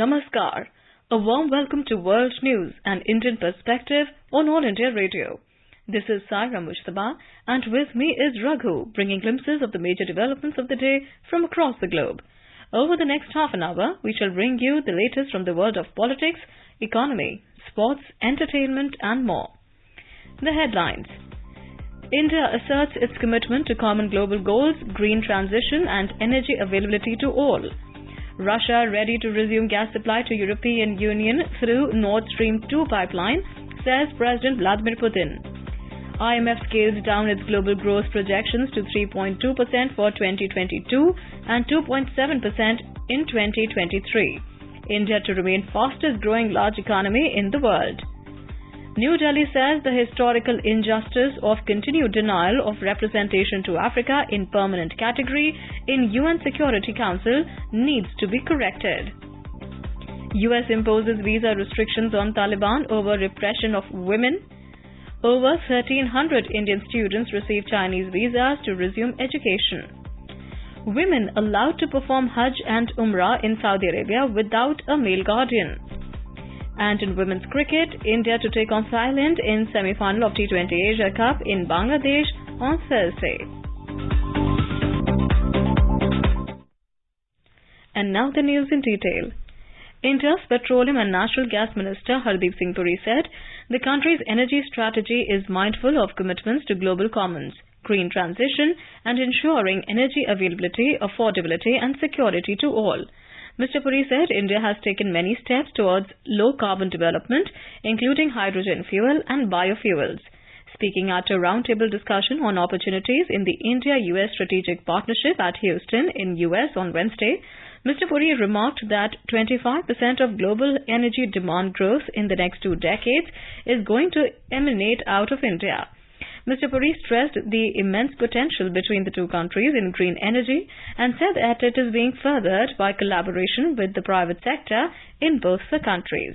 Namaskar. A warm welcome to World News and Indian Perspective on All India Radio. This is Saira Mushtaba, and with me is Raghu, bringing glimpses of the major developments of the day from across the globe. Over the next half an hour, we shall bring you the latest from the world of politics, economy, sports, entertainment and more. The headlines. India asserts its commitment to common global goals, green transition and energy availability to all. Russia ready to resume gas supply to European Union through Nord Stream 2 pipeline, says President Vladimir Putin. IMF scales down its global growth projections to 3.2% for 2022 and 2.7% in 2023. India to remain fastest growing large economy in the world. New Delhi says the historical injustice of continued denial of representation to Africa in permanent category in UN Security Council needs to be corrected. US imposes visa restrictions on Taliban over repression of women. Over 1,300 Indian students receive Chinese visas to resume education. Women allowed to perform Hajj and Umrah in Saudi Arabia without a male guardian. And in women's cricket, India to take on Thailand in semi-final of T20 Asia Cup in Bangladesh on Thursday. And now the news in detail. India's Petroleum and Natural Gas Minister Hardeep Singh Puri said the country's energy strategy is mindful of commitments to global commons, green transition and ensuring energy availability, affordability and security to all. Mr. Puri said India has taken many steps towards low-carbon development, including hydrogen fuel and biofuels. Speaking at a roundtable discussion on opportunities in the India-US Strategic Partnership at Houston in US on Wednesday, Mr. Puri remarked that 25% of global energy demand growth in the next 2 decades is going to emanate out of India. Mr. Puri stressed the immense potential between the two countries in green energy and said that it is being furthered by collaboration with the private sector in both the countries.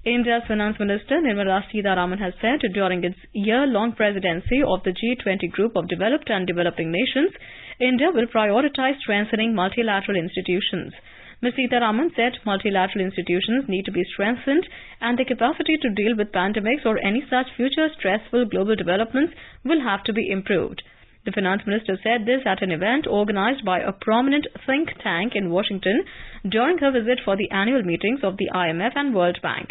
India's Finance Minister Nirmala Sitharaman has said during its year-long presidency of the G20 group of developed and developing nations, India will prioritize strengthening multilateral institutions. Ms. Sitharaman said multilateral institutions need to be strengthened and the capacity to deal with pandemics or any such future stressful global developments will have to be improved. The finance minister said this at an event organized by a prominent think tank in Washington during her visit for the annual meetings of the IMF and World Bank.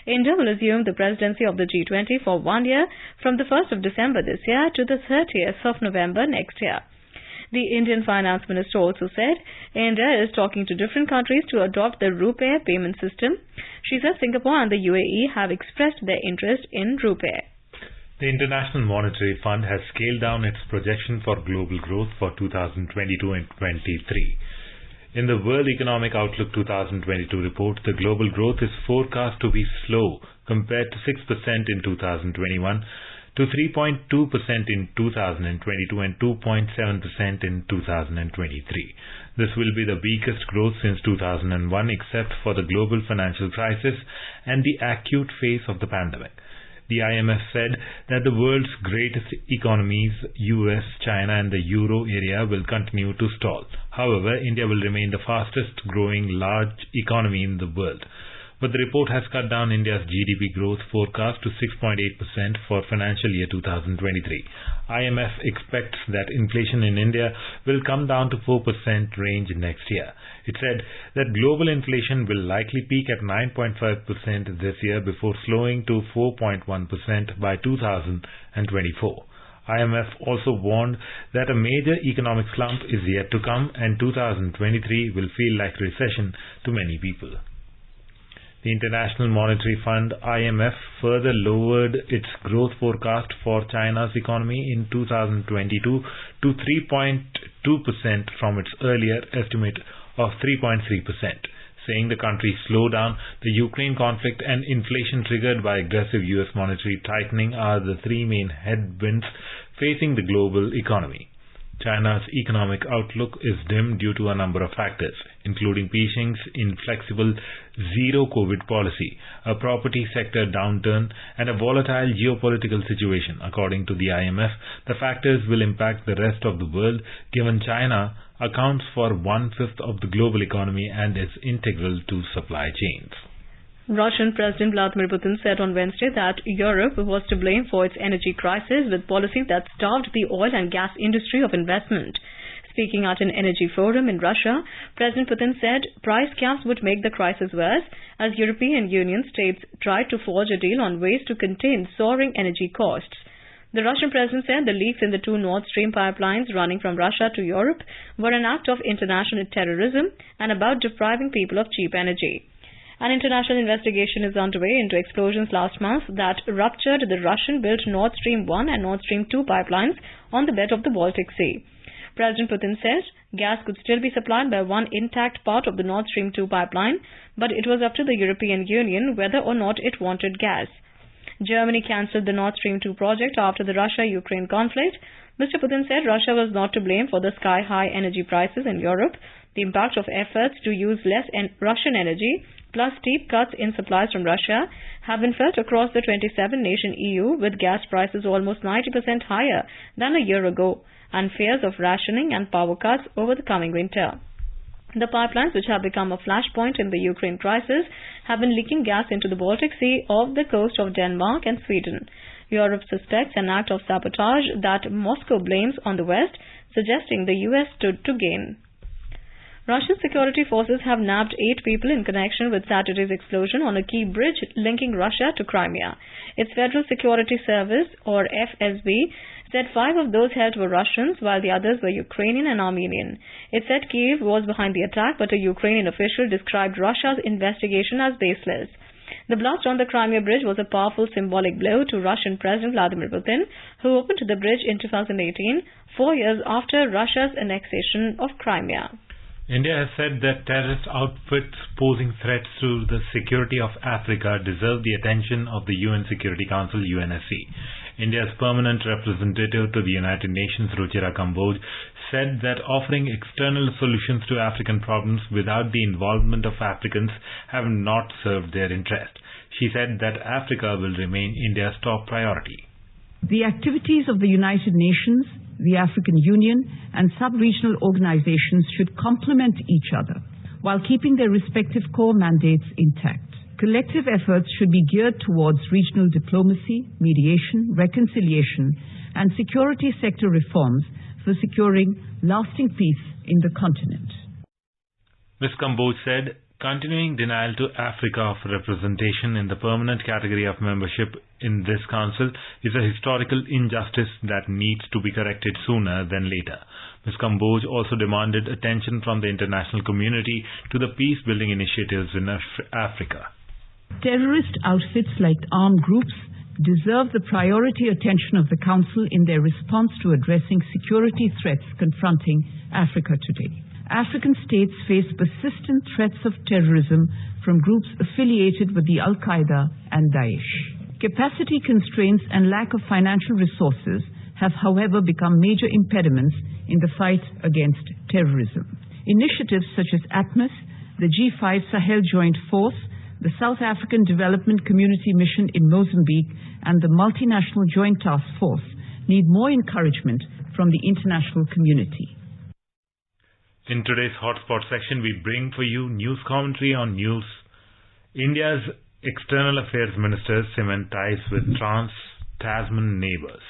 India will assume the presidency of the G20 for 1 year from the 1st of December this year to the 30th of November next year. The Indian Finance Minister also said India is talking to different countries to adopt the RuPay payment system. She said Singapore and the UAE have expressed their interest in RuPay. The International Monetary Fund has scaled down its projection for global growth for 2022 and 23. In the World Economic Outlook 2022 report, the global growth is forecast to be slow compared to 6% in 2021. To 3.2% in 2022 and 2.7% in 2023. This will be the weakest growth since 2001 except for the global financial crisis and the acute phase of the pandemic. The IMF said that the world's greatest economies, US, China and the Euro area will continue to stall. However, India will remain the fastest growing large economy in the world. But the report has cut down India's GDP growth forecast to 6.8% for financial year 2023. IMF expects that inflation in India will come down to 4% range next year. It said that global inflation will likely peak at 9.5% this year before slowing to 4.1% by 2024. IMF also warned that a major economic slump is yet to come and 2023 will feel like recession to many people. The International Monetary Fund (IMF) further lowered its growth forecast for China's economy in 2022 to 3.2% from its earlier estimate of 3.3%, saying the country's slowdown, the Ukraine conflict and inflation triggered by aggressive US monetary tightening are the three main headwinds facing the global economy. China's economic outlook is dim due to a number of factors, including Beijing's inflexible zero-COVID policy, a property sector downturn, and a volatile geopolitical situation. According to the IMF, the factors will impact the rest of the world, given China accounts for 1/5 of the global economy and is integral to supply chains. Russian President Vladimir Putin said on Wednesday that Europe was to blame for its energy crisis with policies that starved the oil and gas industry of investment. Speaking at an energy forum in Russia, President Putin said price caps would make the crisis worse as European Union states tried to forge a deal on ways to contain soaring energy costs. The Russian president said the leaks in the 2 Nord Stream pipelines running from Russia to Europe were an act of international terrorism and about depriving people of cheap energy. An international investigation is underway into explosions last month that ruptured the Russian-built Nord Stream 1 and Nord Stream 2 pipelines on the bed of the Baltic Sea. President Putin said gas could still be supplied by one intact part of the Nord Stream 2 pipeline, but it was up to the European Union whether or not it wanted gas. Germany cancelled the Nord Stream 2 project after the Russia-Ukraine conflict. Mr. Putin said Russia was not to blame for the sky-high energy prices in Europe. The impact of efforts to use less Russian energy plus steep cuts in supplies from Russia have been felt across the 27-nation EU, with gas prices almost 90% higher than a year ago and fears of rationing and power cuts over the coming winter. The pipelines, which have become a flashpoint in the Ukraine crisis, have been leaking gas into the Baltic Sea off the coast of Denmark and Sweden. Europe suspects an act of sabotage that Moscow blames on the West, suggesting the US stood to gain. Russian security forces have nabbed 8 people in connection with Saturday's explosion on a key bridge linking Russia to Crimea. Its Federal Security Service, or FSB, said 5 of those held were Russians, while the others were Ukrainian and Armenian. It said Kyiv was behind the attack, but a Ukrainian official described Russia's investigation as baseless. The blast on the Crimea bridge was a powerful symbolic blow to Russian President Vladimir Putin, who opened the bridge in 2018, 4 years after Russia's annexation of Crimea. India has said that terrorist outfits posing threats to the security of Africa deserve the attention of the UN Security Council UNSC. India's permanent representative to the United Nations, Ruchira Kamboj, said that offering external solutions to African problems without the involvement of Africans have not served their interest. She said that Africa will remain India's top priority. The activities of the United Nations, the African Union, and sub-regional organizations should complement each other while keeping their respective core mandates intact. Collective efforts should be geared towards regional diplomacy, mediation, reconciliation, and security sector reforms for securing lasting peace in the continent. Ms. Kamboj said, continuing denial to Africa of representation in the permanent category of membership in this council is a historical injustice that needs to be corrected sooner than later. Ms. Kamboj also demanded attention from the international community to the peace-building initiatives in Africa. Terrorist outfits like armed groups deserve the priority attention of the Council in their response to addressing security threats confronting Africa today. African states face persistent threats of terrorism from groups affiliated with the Al-Qaeda and Daesh. Capacity constraints and lack of financial resources have, however, become major impediments in the fight against terrorism. Initiatives such as ATMIS, the G5 Sahel Joint Force, the South African Development Community Mission in Mozambique, and the Multinational Joint Task Force need more encouragement from the international community. In today's Hotspot section, we bring for you news commentary on news. India's External Affairs Minister cement ties with trans-Tasman neighbours.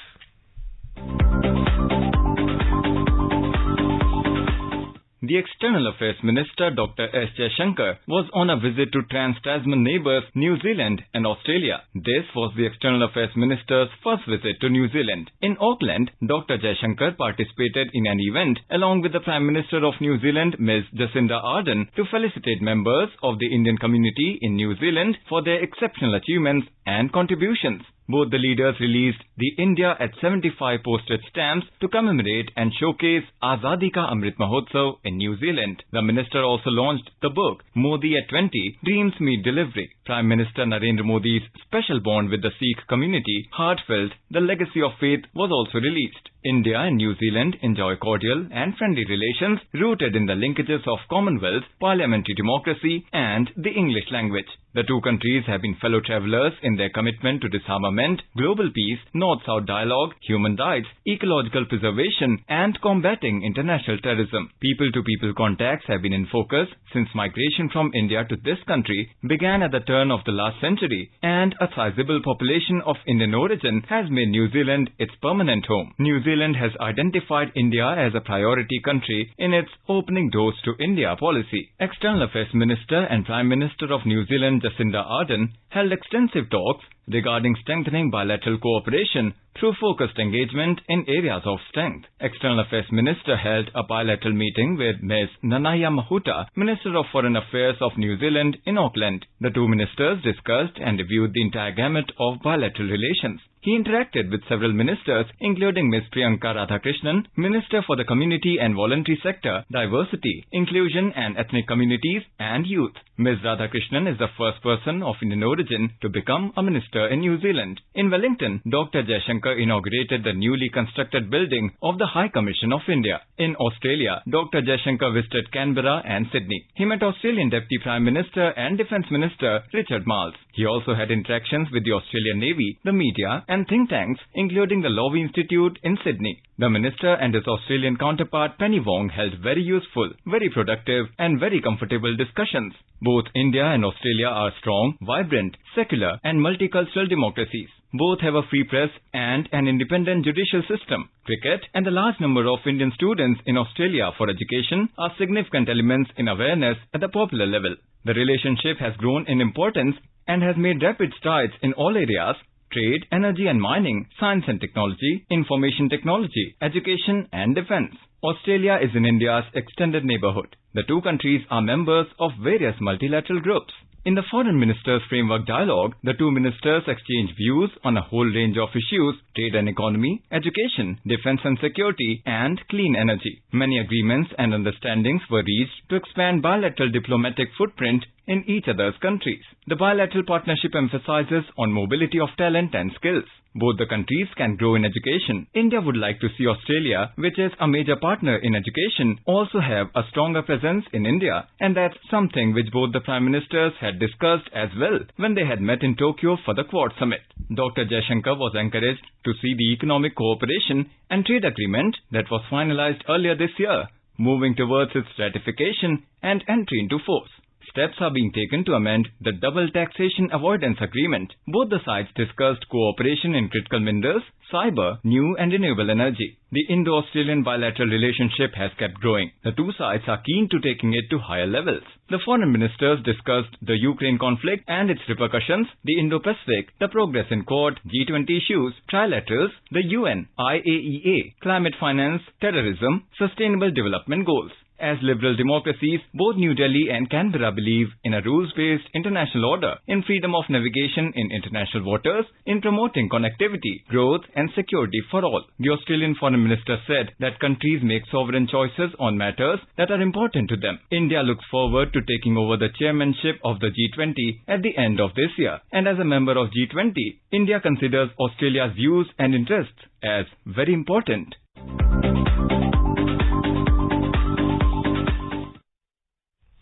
The External Affairs Minister Dr. S. Jaishankar was on a visit to trans-Tasman neighbours New Zealand and Australia. This was the External Affairs Minister's first visit to New Zealand. In Auckland, Dr. Jaishankar participated in an event along with the Prime Minister of New Zealand, Ms. Jacinda Ardern, to felicitate members of the Indian community in New Zealand for their exceptional achievements and contributions. Both the leaders released the India at 75 postage stamps to commemorate and showcase Azadi Ka Amrit Mahotsav in New Zealand. The minister also launched the book Modi at 20 Dreams Meet Delivery. Prime Minister Narendra Modi's special bond with the Sikh community, heartfelt, the legacy of faith, was also released. India and New Zealand enjoy cordial and friendly relations rooted in the linkages of Commonwealth, parliamentary democracy and the English language. The two countries have been fellow travelers in their commitment to disarmament, global peace, North-South dialogue, human rights, ecological preservation and combating international terrorism. People-to-people contacts have been in focus since migration from India to this country began at the turn of the last century, and a sizable population of Indian origin has made New Zealand its permanent home. New Zealand has identified India as a priority country in its opening doors to India policy. External Affairs Minister and Prime Minister of New Zealand Jacinda Ardern held extensive talks regarding strengthening bilateral cooperation through focused engagement in areas of strength. External Affairs Minister held a bilateral meeting with Ms. Nanaya Mahuta, Minister of Foreign Affairs of New Zealand, in Auckland. The two ministers discussed and reviewed the entire gamut of bilateral relations. He interacted with several ministers, including Ms. Priyanka Radhakrishnan, Minister for the Community and Voluntary Sector, Diversity, Inclusion and Ethnic Communities and Youth. Ms. Radhakrishnan is the first person of Indian origin to become a minister in New Zealand. In Wellington, Dr. Jaishankar inaugurated the newly constructed building of the High Commission of India. In Australia, Dr. Jaishankar visited Canberra and Sydney. He met Australian Deputy Prime Minister and Defence Minister Richard Marles. He also had interactions with the Australian Navy, the media and think tanks, including the Lowy Institute in Sydney. The minister and his Australian counterpart Penny Wong held very useful, very productive and very comfortable discussions. Both India and Australia are strong, vibrant, secular and multicultural democracies. Both have a free press and an independent judicial system. Cricket and the large number of Indian students in Australia for education are significant elements in awareness at the popular level. The relationship has grown in importance and has made rapid strides in all areas: trade, energy and mining, science and technology, information technology, education and defence. Australia is in India's extended neighbourhood. The two countries are members of various multilateral groups. In the Foreign Ministers Framework Dialogue, the two ministers exchanged views on a whole range of issues: trade and economy, education, defence and security, and clean energy. Many agreements and understandings were reached to expand bilateral diplomatic footprint in each other's countries. The bilateral partnership emphasizes on mobility of talent and skills. Both the countries can grow in education. India would like to see Australia, which is a major partner in education, also have a stronger presence in India, and that's something which both the Prime Ministers had discussed as well when they had met in Tokyo for the Quad Summit. Dr. Jaishankar was encouraged to see the economic cooperation and trade agreement that was finalized earlier this year, moving towards its ratification and entry into force. Steps are being taken to amend the Double Taxation Avoidance Agreement. Both the sides discussed cooperation in critical minerals, cyber, new and renewable energy. The Indo-Australian bilateral relationship has kept growing. The two sides are keen to taking it to higher levels. The foreign ministers discussed the Ukraine conflict and its repercussions, the Indo-Pacific, the progress in Quad, G20 issues, trilaterals, the UN, IAEA, climate finance, terrorism, sustainable development goals. As liberal democracies, both New Delhi and Canberra believe in a rules-based international order, in freedom of navigation in international waters, in promoting connectivity, growth and security for all. The Australian Foreign Minister said that countries make sovereign choices on matters that are important to them. India looks forward to taking over the chairmanship of the G20 at the end of this year. And as a member of G20, India considers Australia's views and interests as very important.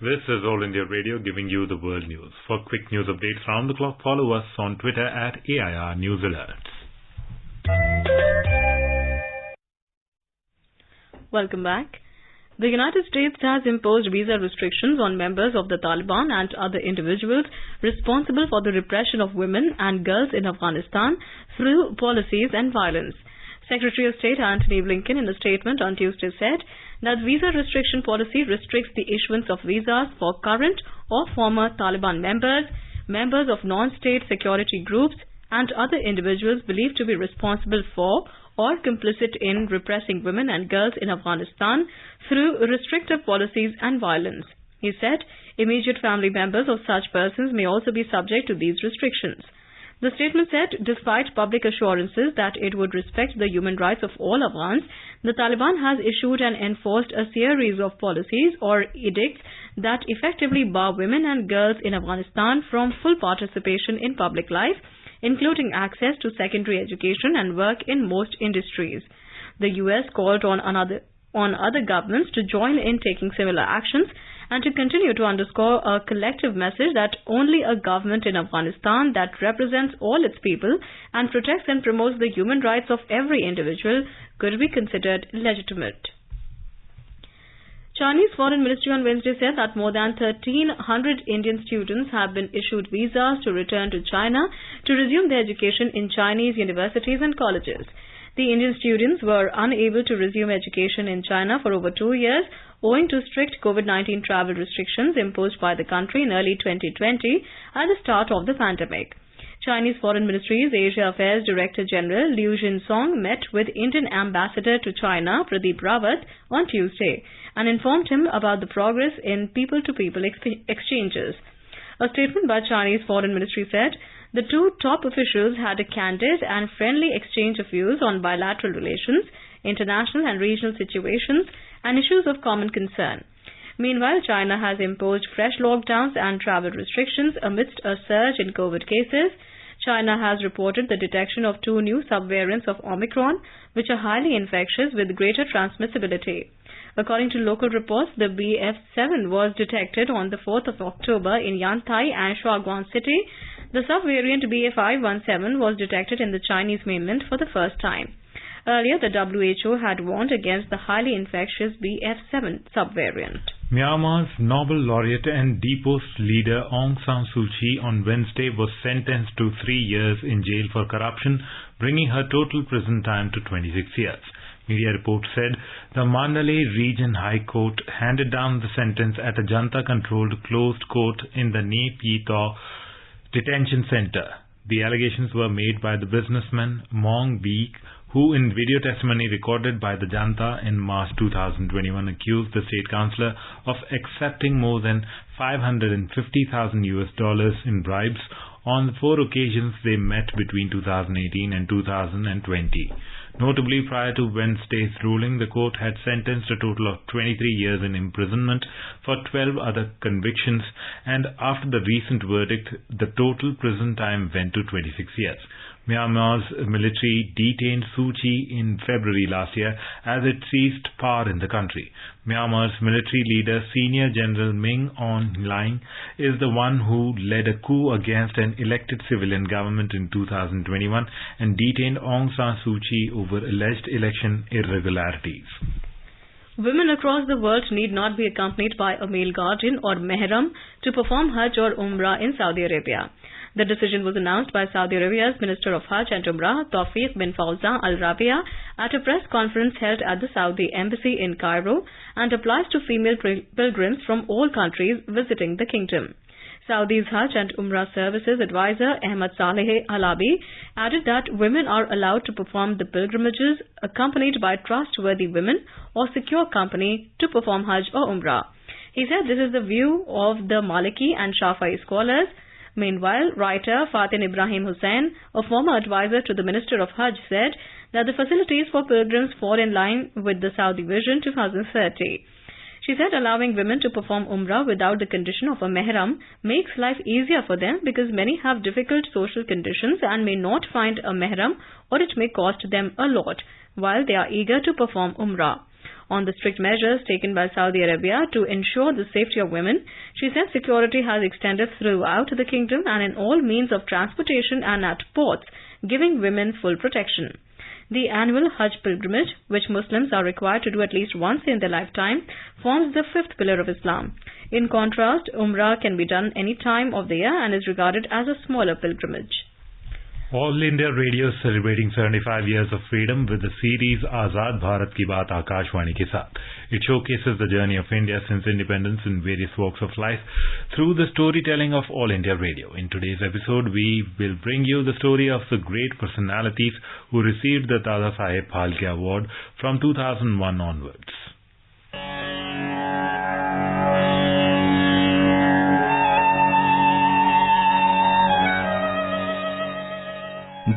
This is All India Radio giving you the world news. For quick news updates round the clock, follow us on Twitter at AIR News Alerts. Welcome back. The United States has imposed visa restrictions on members of the Taliban and other individuals responsible for the repression of women and girls in Afghanistan through policies and violence. Secretary of State Antony Blinken in a statement on Tuesday said that visa restriction policy restricts the issuance of visas for current or former Taliban members, members of non-state security groups and other individuals believed to be responsible for or complicit in repressing women and girls in Afghanistan through restrictive policies and violence. He said immediate family members of such persons may also be subject to these restrictions. The statement said, despite public assurances that it would respect the human rights of all Afghans, the Taliban has issued and enforced a series of policies or edicts that effectively bar women and girls in Afghanistan from full participation in public life, including access to secondary education and work in most industries. The US called on other governments to join in taking similar actions and to continue to underscore a collective message that only a government in Afghanistan that represents all its people and protects and promotes the human rights of every individual could be considered legitimate. Chinese Foreign Ministry on Wednesday said that more than 1,300 Indian students have been issued visas to return to China to resume their education in Chinese universities and colleges. The Indian students were unable to resume education in China for over 2 years owing to strict COVID-19 travel restrictions imposed by the country in early 2020 at the start of the pandemic. Chinese Foreign Ministry's Asia Affairs Director General Liu Jinsong met with Indian Ambassador to China Pradeep Rawat on Tuesday and informed him about the progress in people-to-people exchanges. A statement by Chinese Foreign Ministry said the two top officials had a candid and friendly exchange of views on bilateral relations, international and regional situations, and issues of common concern. Meanwhile, China has imposed fresh lockdowns and travel restrictions amidst a surge in COVID cases. China has reported the detection of 2 new subvariants of Omicron, which are highly infectious with greater transmissibility. According to local reports, the BF7 was detected on the 4th of October in Yantai and Shaoguan City. The subvariant BF517 was detected in the Chinese mainland for the first time. Earlier, the WHO had warned against the highly infectious BF7 subvariant. Myanmar's Nobel laureate and deposed leader Aung San Suu Kyi on Wednesday was sentenced to 3 years in jail for corruption, bringing her total prison time to 26 years. Media reports said the Mandalay Region High Court handed down the sentence at a junta-controlled closed court in the Nay Pyi Taw detention center. The allegations were made by the businessman Mong Beek, who in video testimony recorded by the junta in March 2021 accused the state councillor of accepting more than $550,000 in bribes on the 4 occasions they met between 2018 and 2020. Notably, prior to Wednesday's ruling, the court had sentenced a total of 23 years in imprisonment for 12 other convictions, and after the recent verdict, the total prison time went to 26 years. Myanmar's military detained Suu Kyi in February last year as it seized power in the country. Myanmar's military leader, Senior General Min Aung Hlaing, is the one who led a coup against an elected civilian government in 2021 and detained Aung San Suu Kyi over alleged election irregularities. Women across the world need not be accompanied by a male guardian or mehram to perform Hajj or Umrah in Saudi Arabia. The decision was announced by Saudi Arabia's Minister of Hajj and Umrah, Tawfiq bin Fawzan Al Rabia, at a press conference held at the Saudi Embassy in Cairo and applies to female pilgrims from all countries visiting the kingdom. Saudi's Hajj and Umrah Services advisor Ahmad Saleh Alabi added that women are allowed to perform the pilgrimages accompanied by trustworthy women or secure company to perform Hajj or Umrah. He said this is the view of the Maliki and Shafi'i scholars. Meanwhile, writer Fatin Ibrahim Hussain, a former advisor to the Minister of Hajj, said that the facilities for pilgrims fall in line with the Saudi Vision 2030. She said allowing women to perform Umrah without the condition of a mehram makes life easier for them because many have difficult social conditions and may not find a mehram, or it may cost them a lot, while they are eager to perform Umrah. On the strict measures taken by Saudi Arabia to ensure the safety of women, she said security has extended throughout the kingdom and in all means of transportation and at ports, giving women full protection. The annual Hajj pilgrimage, which Muslims are required to do at least once in their lifetime, forms the 5th pillar of Islam. In contrast, Umrah can be done any time of the year and is regarded as a smaller pilgrimage. All India Radio is celebrating 75 years of freedom with the series Azad Bharat Ki Baat Akashwani ke saath. It showcases the journey of India since independence in various walks of life through the storytelling of All India Radio. In today's episode, we will bring you the story of the great personalities who received the Dada Saheb Phalke Award from 2001 onwards.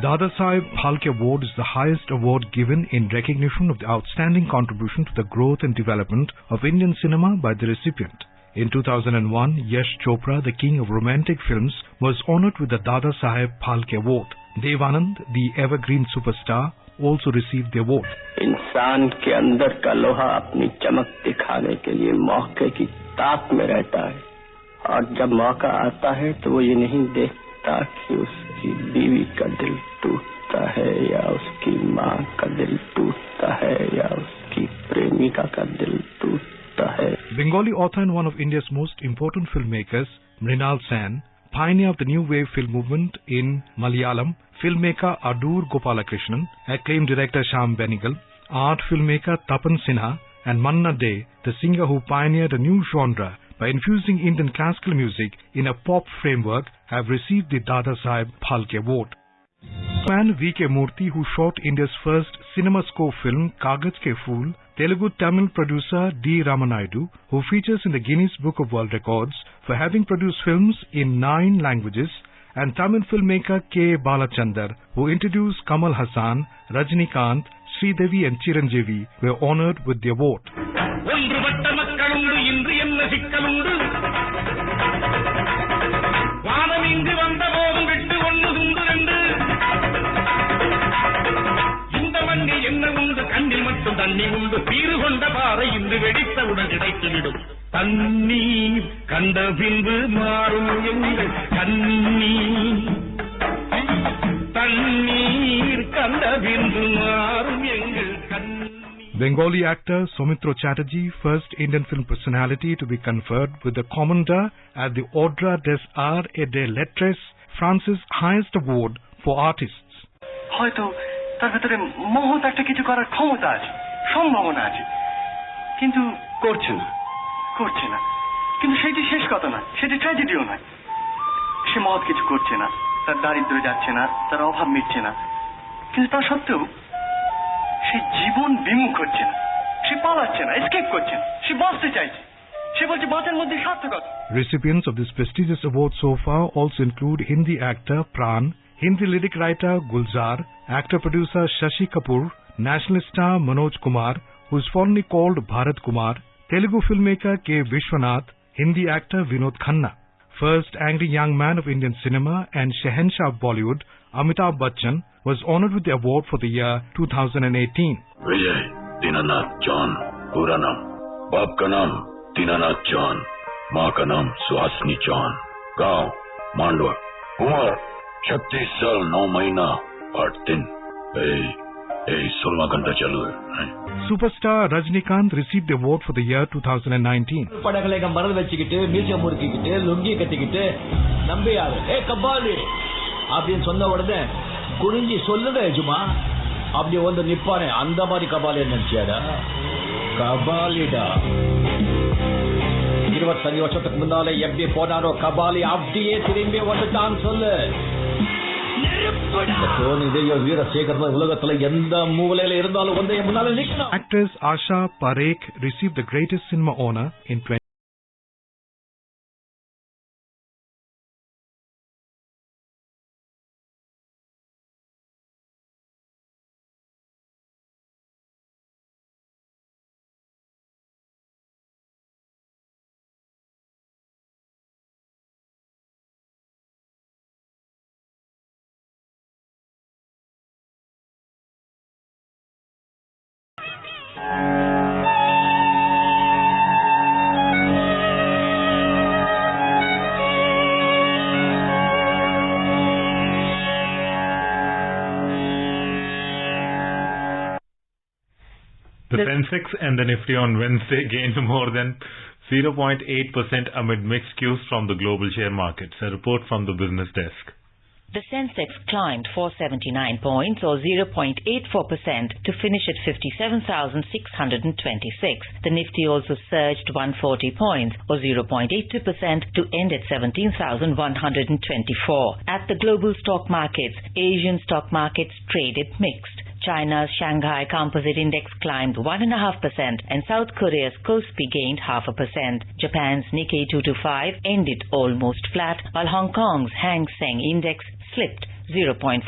Dada Saheb Phalke Award is the highest award given in recognition of the outstanding contribution to the growth and development of Indian cinema by the recipient. In 2001, Yash Chopra, the king of romantic films, was honored with the Dada Saheb Phalke Award. Dev Anand, the evergreen superstar, also received the award. इंसान के अंदर का लोहा अपनी चमक दिखाने के लिए मौके की ताक में रहता है, और जब मौका आता है तो वो ये नहीं देखता कि उसकी बीवी का दिल टूटता है या उसकी माँ का दिल टूटता है या उसकी प्रेमिका का दिल टूटता है. Bengali author and one of India's most important filmmakers, Mrinal Sen, pioneer of the new wave film movement in Malayalam, filmmaker Adur Gopalakrishnan, acclaimed director Shyam Benegal, art filmmaker Tapan Sinha, and Manna Dey, the singer who pioneered a new genre by infusing Indian classical music in a pop framework, have received the Dada Saheb Phalke Award. Man V.K. Murthy, who shot India's first CinemaScope film Kagaz Ke Phool, Telugu-Tamil producer D. Ramanaidu, who features in the Guinness Book of World Records for having produced films in 9 languages, and Tamil filmmaker K. Balachandar, who introduced Kamal Hassan, Rajnikant, Sridevi and Chiranjeevi, were honored with the award. Bengali actor Soumitra Chatterjee, first Indian film personality to be conferred with the Commandeur at the Ordre des Arts et des Lettres, France's highest award for artists. তার ভেতরে মহৎ একটা কিছু করার ক্ষমতা আছে, সম্ভাবনা আছে, কিন্তু করছে না কিন্তু সেটি শেষ কথা না, সেটি ট্র্যাজেডিও নয়। সে মহৎ কিছু করছে না, তার দারিদ্র যাচ্ছে না, তার অভাব মিটছে না, কিন্তু তা সত্ত্বেও সে জীবন বিমুখ হচ্ছে না, সে পালাচ্ছে না, এসকেপ করছে না, সে বাঁচতে চাইছে, সে বলছে বাঁচার মধ্যে সার্থকতা। Recipients of this prestigious award so far also include Hindi actor Pran, Hindi lyric writer Gulzar, actor-producer Shashi Kapoor, national star Manoj Kumar, who is fondly called Bharat Kumar, Telugu filmmaker K. Vishwanath, Hindi actor Vinod Khanna, first angry young man of Indian cinema and Shahenshah of Bollywood, Amitabh Bachchan, was honored with the award for the year 2018. Vijay Dinanath John, पूरा नाम, बाप का नाम Dinanath John, माँ का नाम Suhasini John, गांव मांडवा, उम्र 36 साल 9 महीना 8 दिन, 16 घंटा चालू है. Superstar Rajnikant received the award for the year 2019. படங்களை மரல் வச்சுக்கிட்டு மியூசியம் முறுக்கிக்கிட்டு லுங்கி கட்டிக்கிட்டு நம்பியாரு கபாலி அப்படின்னு சொன்ன உடனே குனிஞ்சி சொல்லுங்க எஜுமா அப்படி வந்து நிப்பானே, அந்த மாதிரி கபாலி நினைச்சியாடா? கபாலிடா. 25 வருஷத்துக்கு முன்னாலே எப்படி போனாரோ கபாலி அப்படியே திரும்பி வந்துட்டான்னு சொல்லு. Actress Asha Parekh received the greatest cinema honor in 20. The Sensex and the Nifty on Wednesday gained more than 0.8% amid mixed cues from the global share markets. A report from the business desk. The Sensex climbed 479 points or 0.84% to finish at 57,626. The Nifty also surged 140 points or 0.82% to end at 17,124. At the global stock markets, Asian stock markets traded mixed. China's Shanghai Composite Index climbed 1.5% and South Korea's Kospi gained 0.5%. Japan's Nikkei 225 ended almost flat, while Hong Kong's Hang Seng Index slipped 0.4%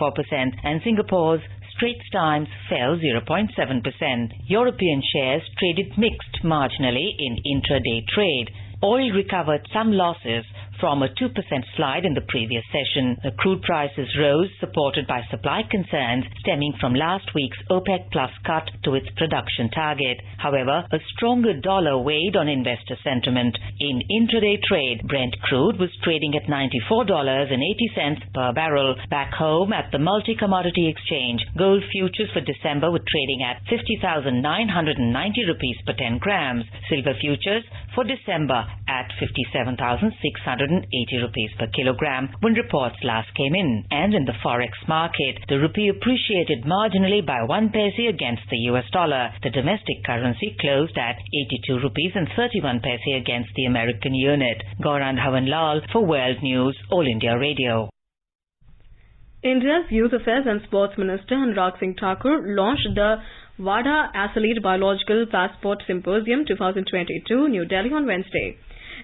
and Singapore's Straits Times fell 0.7%. European shares traded mixed marginally in intraday trade. Oil recovered some losses from a 2% slide in the previous session. The crude prices rose, supported by supply concerns stemming from last week's OPEC Plus cut to its production target. However, a stronger dollar weighed on investor sentiment. In intraday trade, Brent crude was trading at $94.80 per barrel. Back home at the multi-commodity exchange, gold futures for December were trading at 50,990 rupees per 10 grams. Silver futures for December at 57,680 rupees per kilogram when reports last came in. And in the forex market, the rupee appreciated marginally by 1 paise against the US dollar. The domestic currency closed at 82 rupees and 31 paise against the American unit. Gaurang Dhawanlal for World News, All India Radio. India's Youth Affairs and Sports Minister Anurag Singh Thakur launched the WADA Athlete Biological Passport Symposium 2022, New Delhi on Wednesday.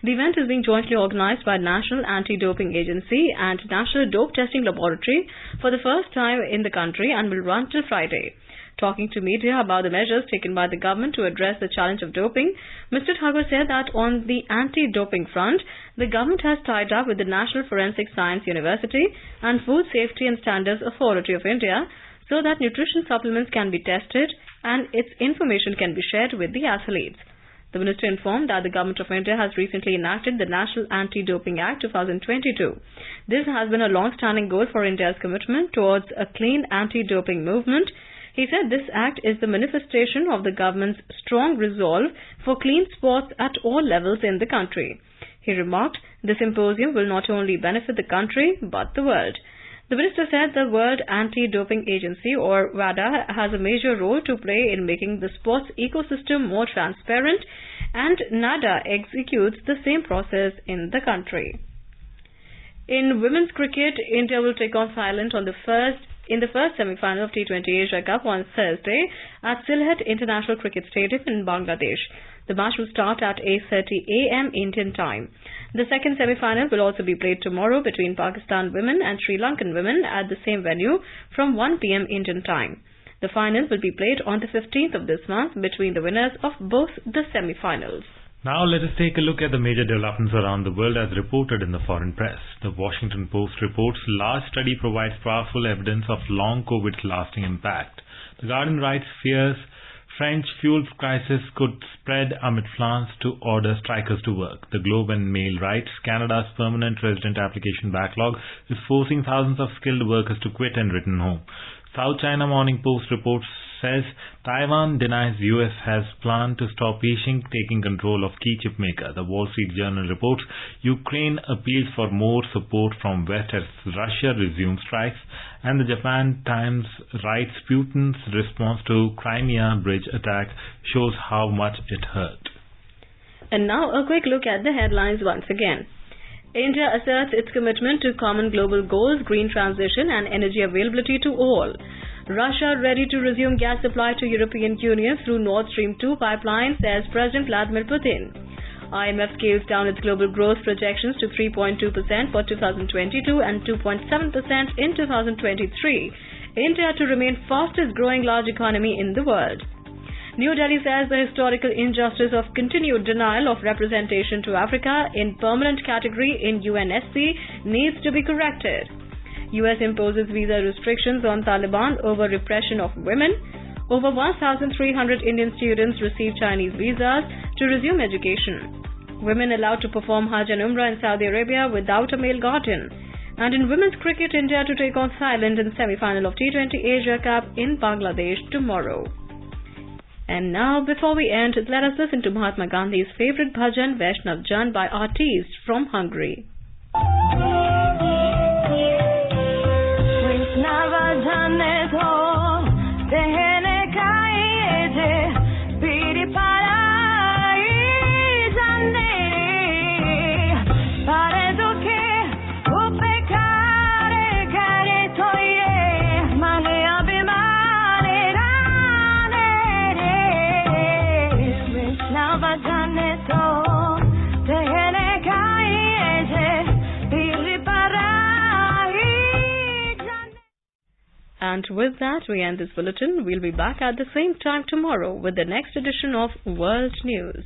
The event is being jointly organized by National Anti-Doping Agency and National Dope Testing Laboratory for the first time in the country and will run till Friday. Talking to media about the measures taken by the government to address the challenge of doping, Mr. Thakur said that on the anti-doping front, the government has tied up with the National Forensic Science University and Food Safety and Standards Authority of India so that nutrition supplements can be tested and its information can be shared with the athletes. The minister informed that the Government of India has recently enacted the National Anti-Doping Act 2022. This has been a long-standing goal for India's commitment towards a clean anti-doping movement. He said this act is the manifestation of the government's strong resolve for clean sports at all levels in the country. He remarked, the symposium will not only benefit the country but the world. The minister said the World Anti-Doping Agency, or WADA, has a major role to play in making the sports ecosystem more transparent, and NADA executes the same process in the country. In women's cricket, India will take on Thailand in the first semi-final of T20 Asia Cup on Thursday at Sylhet International Cricket Stadium in Bangladesh. The match will start at 8:30 a.m. Indian time. The second semi-final will also be played tomorrow between Pakistan women and Sri Lankan women at the same venue from 1 p.m. Indian time. The final will be played on the 15th of this month between the winners of both the semi-finals. Now let us take a look at the major developments around the world as reported in the foreign press. The Washington Post reports large study provides powerful evidence of long COVID's lasting impact. The Guardian writes fears French fuel crisis could spread amid plans to order strikers to work. The Globe and Mail writes Canada's permanent resident application backlog is forcing thousands of skilled workers to quit and return home. South China Morning Post reports says Taiwan denies US has planned to stop Beijing taking control of key chip maker. The Wall Street Journal reports Ukraine appeals for more support from West as Russia resumes strikes, and the Japan Times writes Putin's response to Crimea bridge attack shows how much it hurt. And now a quick look at the headlines once again. India asserts its commitment to common global goals, green transition and energy availability to all. Russia ready to resume gas supply to European Union through Nord Stream 2 pipeline, says President Vladimir Putin. IMF scales down its global growth projections to 3.2% for 2022 and 2.7% in 2023. India to remain fastest growing large economy in the world. New Delhi says the historical injustice of continued denial of representation to Africa in permanent category in UNSC needs to be corrected. US imposes visa restrictions on Taliban over repression of women. Over 1,300 Indian students receive Chinese visas to resume education. Women allowed to perform Hajj and Umrah in Saudi Arabia without a male guardian. And in women's cricket, India to take on Thailand in semi-final of T20 Asia Cup in Bangladesh tomorrow. And now, before we end, let us listen to Mahatma Gandhi's favorite bhajan, Vaishnav Jan, by artists from Hungary. And with that, we end this bulletin. We'll be back at the same time tomorrow with the next edition of World News.